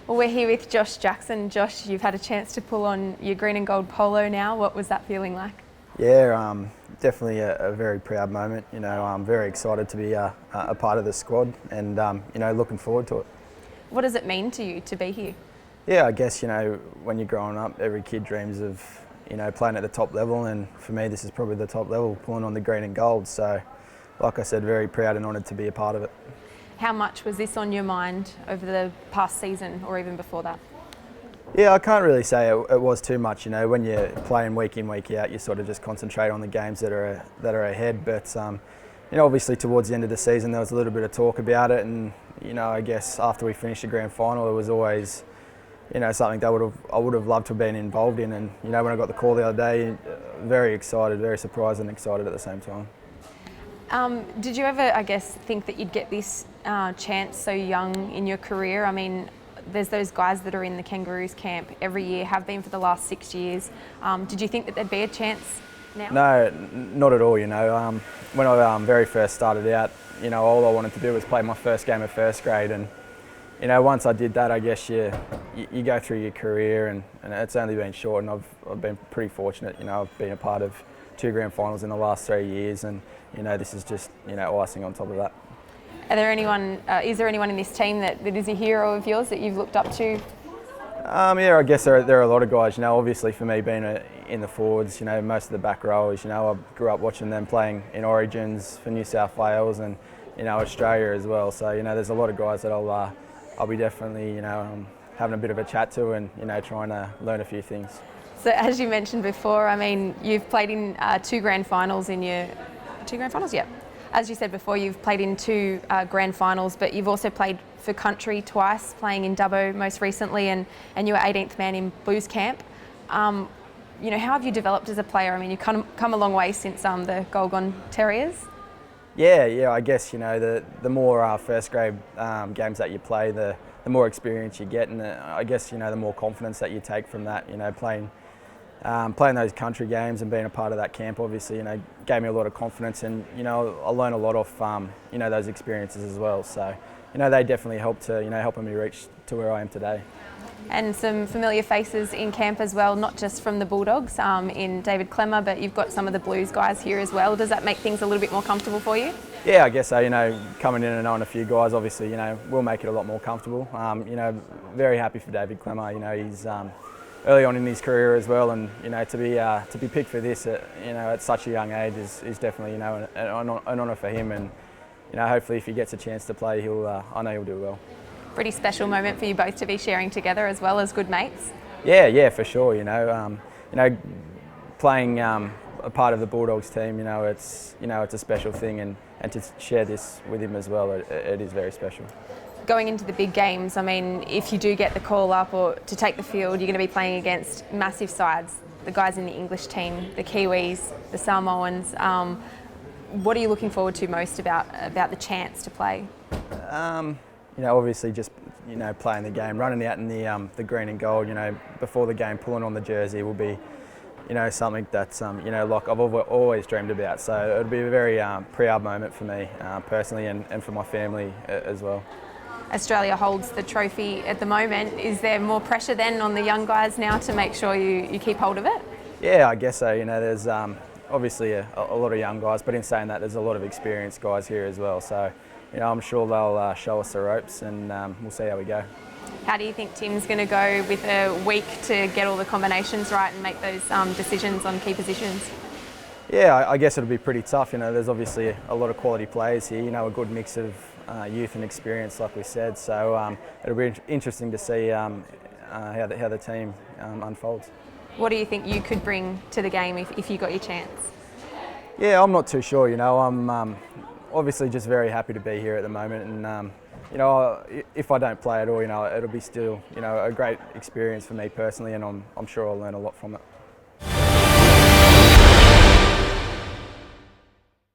Well, we're here with Josh Jackson. Josh, you've had a chance to pull on your green and gold polo now. What was that feeling like? Yeah, definitely a very proud moment. I'm very excited to be a part of the squad and, looking forward to it. What does it mean to you to be here? Yeah, I guess, when you're growing up, every kid dreams of, playing at the top level, and for me this is probably the top level, pulling on the green and gold. So, like I said, very proud and honoured to be a part of it. How much was this on your mind over the past season or even before that? Yeah, I can't really say it was too much. When you're playing week in, week out, you sort of just concentrate on the games that are ahead. But obviously towards the end of the season, there was a little bit of talk about it, and I guess after we finished the grand final, it was always something that I would have loved to have been involved in. And when I got the call the other day, very excited, very surprised and excited at the same time. Did you ever, I guess, think that you'd get this chance so young in your career? I mean, there's those guys that are in the Kangaroos camp every year, have been for the last 6 years. Did you think that there'd be a chance now? No, not at all. When I very first started out, all I wanted to do was play my first game of first grade, and once I did that, I guess you go through your career, and it's only been short, and I've been pretty fortunate. I've been a part of 2 grand finals in the last 3 years, and this is just icing on top of that. Is there anyone in this team that is a hero of yours that you've looked up to? Yeah, I guess there are a lot of guys. Obviously for me being in the forwards, most of the back rowers, I grew up watching them playing in Origins for New South Wales and Australia as well. So there's a lot of guys that I'll be definitely having a bit of a chat to and trying to learn a few things. So as you mentioned before, I mean, you've played in 2 grand finals in your 2 grand finals, yeah. As you said before, you've played in 2 grand finals, but you've also played for country twice, playing in Dubbo most recently, and you were 18th man in Blues camp. How have you developed as a player? I mean, you've come a long way since the Golgon Terriers. Yeah, I guess the more first grade games that you play, the more experience you get, and I guess the more confidence that you take from that. Playing those country games and being a part of that camp, obviously, gave me a lot of confidence, and I learned a lot off those experiences as well. So, they definitely helped to helping me reach to where I am today. And some familiar faces in camp as well, not just from the Bulldogs in David Clemmer, but you've got some of the Blues guys here as well. Does that make things a little bit more comfortable for you? Yeah, I guess so. Coming in and knowing a few guys, obviously, will make it a lot more comfortable. Very happy for David Clemmer. He's early on in his career as well, and to be picked for this at such a young age is definitely an honour for him, and hopefully if he gets a chance to play, I know he'll do well. Pretty special moment for you both to be sharing together as well as good mates. Yeah, for sure. Playing a part of the Bulldogs team, it's a special thing, and to share this with him as well, it is very special. Going into the big games, I mean, if you do get the call up or to take the field, you're going to be playing against massive sides, the guys in the English team, the Kiwis, the Samoans. What are you looking forward to most about the chance to play? Obviously just playing the game, running out in the green and gold. Before the game, pulling on the jersey will be something that's like I've always dreamed about. So it'll be a very proud moment for me personally, and for my family as well. Australia holds the trophy at the moment. Is there more pressure then on the young guys now to make sure you keep hold of it? Yeah, I guess so. There's obviously a lot of young guys, but in saying that, there's a lot of experienced guys here as well. So I'm sure they'll show us the ropes, and we'll see how we go. How do you think Tim's going to go with a week to get all the combinations right and make those decisions on key positions? Yeah, I guess it'll be pretty tough. There's obviously a lot of quality players here. A good mix of youth and experience, like we said. So it'll be interesting to see how the team unfolds. What do you think you could bring to the game if you got your chance? Yeah, I'm not too sure. I'm obviously just very happy to be here at the moment, and if I don't play at all, it'll be still a great experience for me personally, and I'm sure I'll learn a lot from it.